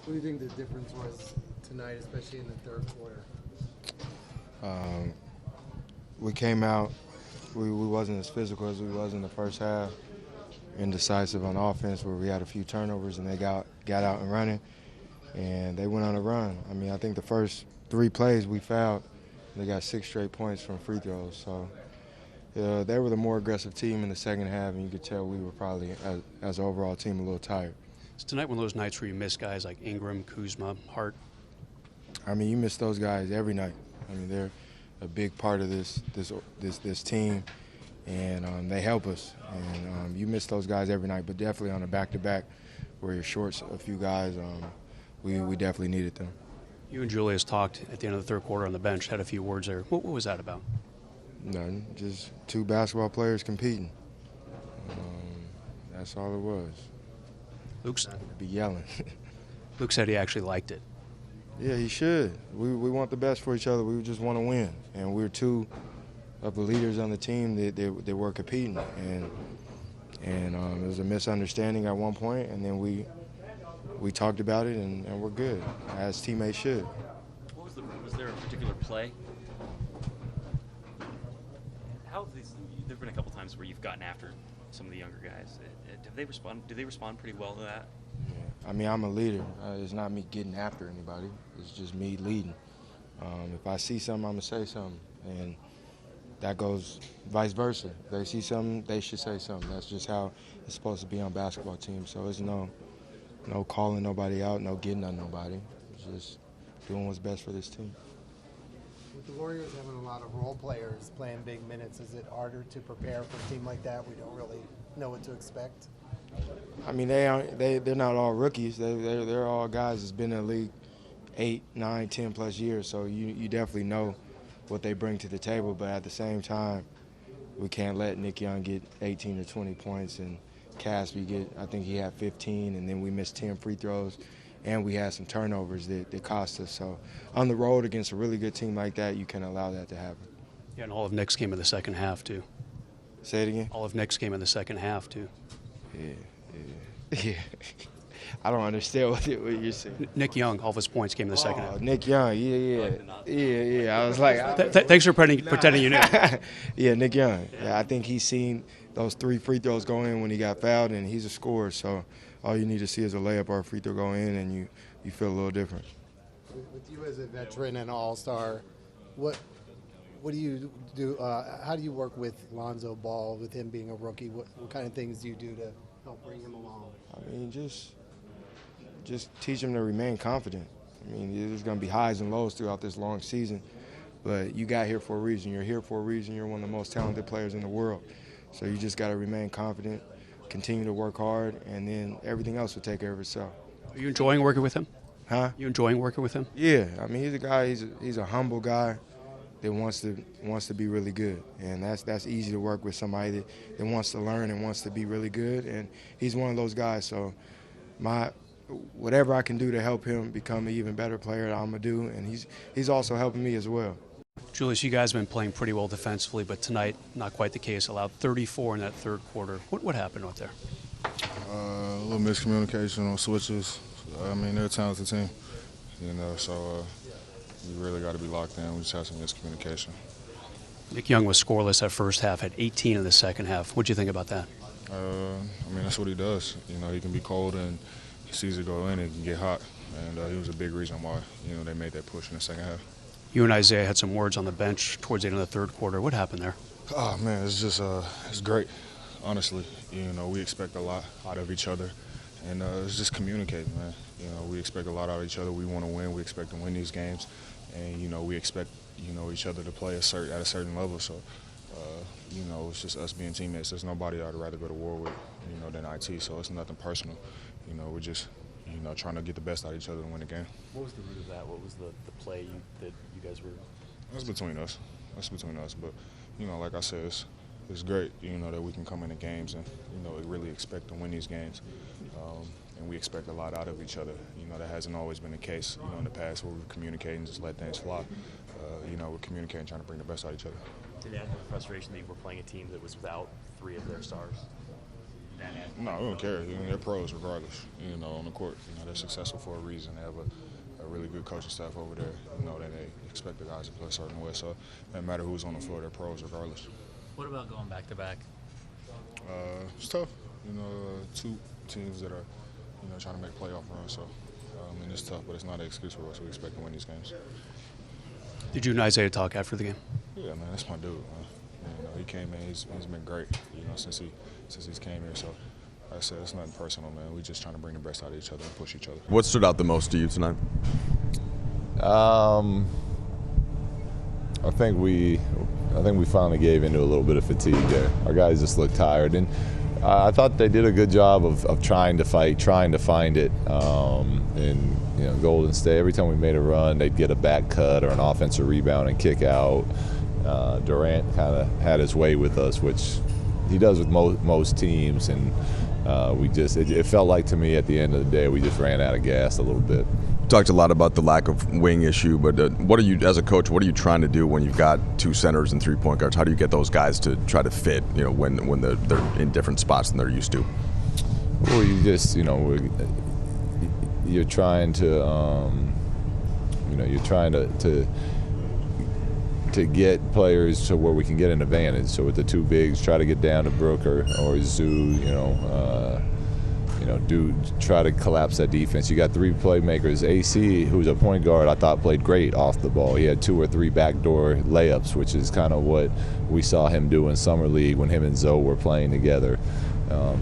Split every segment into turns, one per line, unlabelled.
What do you think the difference was tonight, especially in the third quarter?
We came out, we wasn't as physical as we was in the first half. Indecisive on offense where we had a few turnovers and they got out and running, and they went on a run. I mean, I think the first 3 plays we fouled, they got 6 straight points from free throws. So they were the more aggressive team in the second half, and you could tell we were probably, as an overall team, a little tired.
Is tonight one of those nights where you miss guys like Ingram, Kuzma, Hart?
I mean, you miss those guys every night. I mean, they're a big part of this team, and they help us. And you miss those guys every night, but definitely on a back-to-back where you're short a few guys, we definitely needed them.
You and Julius talked at the end of the third quarter on the bench, had a few words there. What was that about?
Nothing, just 2 basketball players competing. That's all it was.
Luke's
Be yelling.
Luke said he actually liked it.
Yeah, he should. We want the best for each other. We just want to win, and we're 2 of the leaders on the team that were competing, and it was a misunderstanding at one point, and then we talked about it, and we're good, as teammates should.
Was there a particular play? There've been a couple times where you've gotten after some of the younger guys. Do they respond pretty well to that?
Yeah. I mean, I'm a leader. It's not me getting after anybody. It's just me leading. If I see something, I'm going to say something. And that goes vice versa. If they see something, they should say something. That's just how it's supposed to be on basketball teams. So it's no calling nobody out, no getting on nobody. It's just doing what's best for this team.
With the Warriors having a lot of role players playing big minutes, is it harder to prepare for a team like that? We don't really know what to expect.
I mean, they're not all rookies. They're all guys that's been in the league 8, 9, 10 plus years. So you definitely know what they bring to the table. But at the same time, we can't let Nick Young get 18 to 20 points and Caspi I think he had 15, and then we missed 10 free throws, and we had some turnovers that cost us. So on the road against a really good team like that, you can't allow that to happen.
Yeah, and all of Knicks came in the second half, too.
Say it again?
All of Knicks came in the second half, too.
Yeah. I don't understand what you're saying.
Nick Young, all of his points came in the second half.
Nick Young, yeah. I was like,
thanks for pretending you knew.
Yeah, Nick Young. Yeah, I think he's seen those 3 free throws go in when he got fouled, and he's a scorer. So all you need to see is a layup or a free throw go in, and you feel a little different.
With you as a veteran and all-star, what do you do? How do you work with Lonzo Ball, with him being a rookie? What kind of things do you do to help bring him along?
I mean, just teach him to remain confident. I mean, there's going to be highs and lows throughout this long season, but you got here for a reason. You're here for a reason. You're one of the most talented players in the world. So you just got to remain confident, continue to work hard, and then everything else will take care of itself.
Are you enjoying working with him?
Huh?
You enjoying working with him?
Yeah. I mean, he's a guy. He's a humble guy that wants to be really good, and that's easy to work with somebody that wants to learn and wants to be really good. And he's one of those guys. So whatever I can do to help him become an even better player, I'm gonna do. And he's also helping me as well.
Julius, you guys have been playing pretty well defensively, but tonight, not quite the case. Allowed 34 in that third quarter. What happened out there?
A little miscommunication on switches. I mean, they're a talented team, so we really got to be locked in. We just had some miscommunication.
Nick Young was scoreless that first half, had 18 in the second half. What'd you think about that?
I mean, that's what he does. He can be cold and he sees it go in and can get hot. And he was a big reason why, they made that push in the second half.
You and Isaiah had some words on the bench towards the end of the third quarter. What happened there?
Oh, man, it's just it's great, honestly. We expect a lot out of each other. And it's just communicating, man. We expect a lot out of each other. We want to win. We expect to win these games. And, we expect, each other to play at a certain level. So, it's just us being teammates. There's nobody I'd rather go to war with, than IT. So it's nothing personal. We're just, trying to get the best out of each other and win the game.
What was the root of that? What was the play that you guys were?
That's between us. But, like I said, it's great, that we can come into games and, we really expect to win these games. And we expect a lot out of each other. That hasn't always been the case, in the past where we communicate and just let things fly. We're communicating, trying to bring the best out of each other.
Did it add to the frustration that you were playing a team that was without 3 of their stars? that aspect?
No, we don't care. They're pros regardless. On the court, they're successful for a reason. They have a really good coaching staff over there. That they expect the guys to play a certain way. So it doesn't matter who's on the floor. They're pros regardless.
What about going back to back?
It's tough. Two teams that are trying to make playoff runs. So it's tough, but it's not an excuse for us. We expect to win these games.
Did you and Isaiah talk after the game?
Yeah, man, that's my dude. He came in. He's been great. Since he's came here. So. Like I said, it's nothing personal, man. We're just trying to bring the best out of each other and push each other.
What stood out the most to you tonight?
I think we finally gave into a little bit of fatigue there. Our guys just looked tired, and I thought they did a good job of trying to fight, trying to find it. And Golden State, every time we made a run, they'd get a back cut or an offensive rebound and kick out. Durant kind of had his way with us, which he does with most teams, and it felt like to me at the end of the day we just ran out of gas a little bit.
You talked a lot about the lack of wing issue, but what are you, as a coach, what are you trying to do when you've got two centers and 3-point guards? How do you get those guys to try to fit, when they're in different spots than they're used to?
Well, you just, you're trying to, to get players to where we can get an advantage. So with the two bigs, try to get down to Brook or Zoo, try to collapse that defense. You got three playmakers. AC, who's a point guard, I thought played great off the ball. He had 2 or 3 backdoor layups, which is kind of what we saw him do in summer league when him and Zoe were playing together.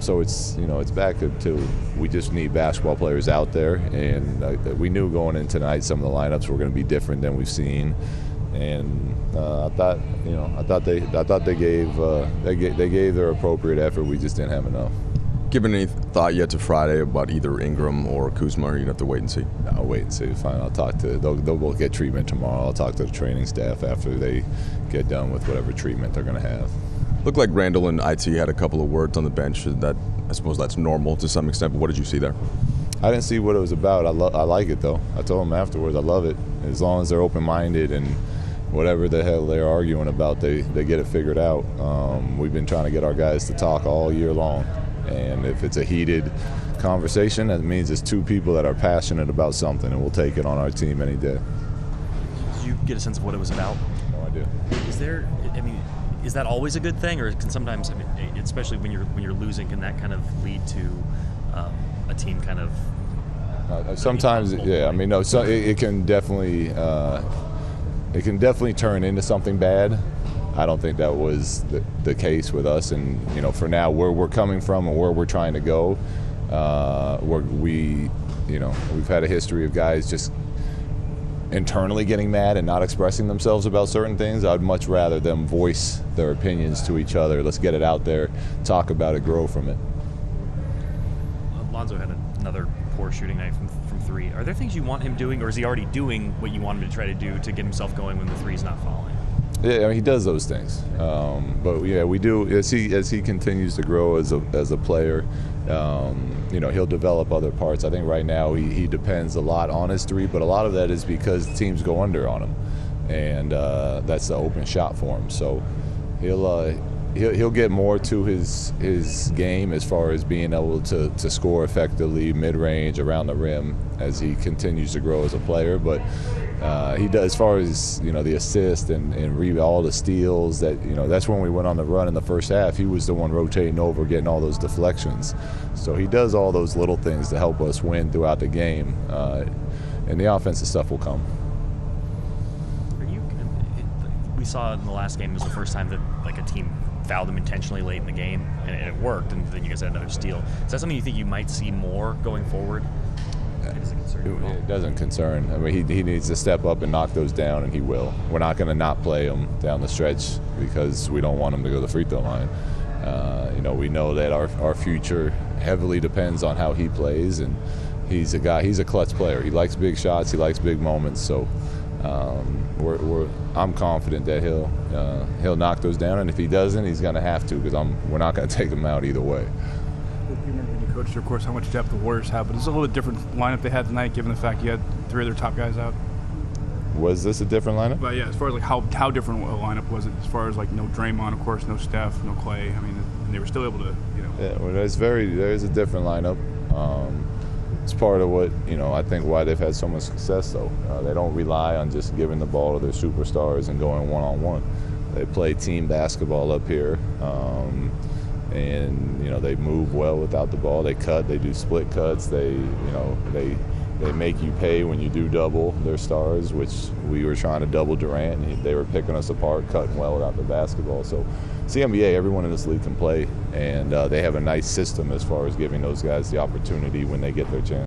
So it's back to we just need basketball players out there, and we knew going in tonight some of the lineups were going to be different than we've seen. And I thought they gave their appropriate effort. We just didn't have enough.
Given any thought yet to Friday about either Ingram or Kuzma, or you'd have to wait and see?
I'll wait and see. Fine. They'll both get treatment tomorrow. I'll talk to the training staff after they get done with whatever treatment they're going to have.
Looked like Randle and IT had a couple of words on the bench. I suppose that's normal to some extent, but what did you see there?
I didn't see what it was about. I like it, though. I told them afterwards I love it. As long as they're open-minded and whatever the hell they're arguing about, they get it figured out. We've been trying to get our guys to talk all year long. And if it's a heated conversation, that means it's two people that are passionate about something, and we'll take it on our team any day.
Did you get a sense of what it was about?
No idea.
Is that always a good thing, or can sometimes, especially when you're losing, can that kind of lead to a team kind of?
Sometimes, yeah. No. So it can definitely turn into something bad. I don't think that was the case with us, and for now, where we're coming from and where we're trying to go, we've had a history of guys just internally getting mad and not expressing themselves about certain things. I'd much rather them voice their opinions to each other. Let's get it out there, talk about it, grow from it.
Lonzo had another poor shooting night from 3. Are there things you want him doing, or is he already doing what you want him to try to do to get himself going when the 3's not falling?
Yeah, he does those things, but yeah, we do. As he continues to grow as a player, he'll develop other parts. I think right now he depends a lot on his 3, but a lot of that is because teams go under on him, and that's the open shot for him. So he'll get more to his game as far as being able to score effectively mid-range around the rim as he continues to grow as a player, but. He does, as far as the assist and all the steals. That's when we went on the run in the first half. He was the one rotating over, getting all those deflections. So he does all those little things to help us win throughout the game, and the offensive stuff will come.
We saw in the last game, it was the first time that a team fouled him intentionally late in the game, and it worked. And then you guys had another steal. Is that something you think you might see more going forward?
It doesn't concern. He needs to step up and knock those down, and he will. We're not going to not play him down the stretch because we don't want him to go to the free throw line. We know that our future heavily depends on how he plays, and he's a clutch player. He likes big shots. He likes big moments. So I'm confident that he'll knock those down, and if he doesn't, he's going to have to, because we're not going to take him out either way.
You remember when you coached, of course, how much depth the Warriors have, but it's a little bit different lineup they had tonight, given the fact you had 3 of their top guys out.
Was this a different lineup?
But yeah, as far as how different a lineup was it? As far as no Draymond, of course, no Steph, no Clay. and they were still able to,
Yeah, well, there's a different lineup. It's part of what, I think why they've had so much success, though. They don't rely on just giving the ball to their superstars and going one-on-one. They play team basketball up here, and, they move well without the ball. They cut, they do split cuts. They make you pay when you do double their stars, which we were trying to double Durant, and they were picking us apart, cutting well without the basketball. So it's the NBA, everyone in this league can play, and they have a nice system as far as giving those guys the opportunity when they get their chance.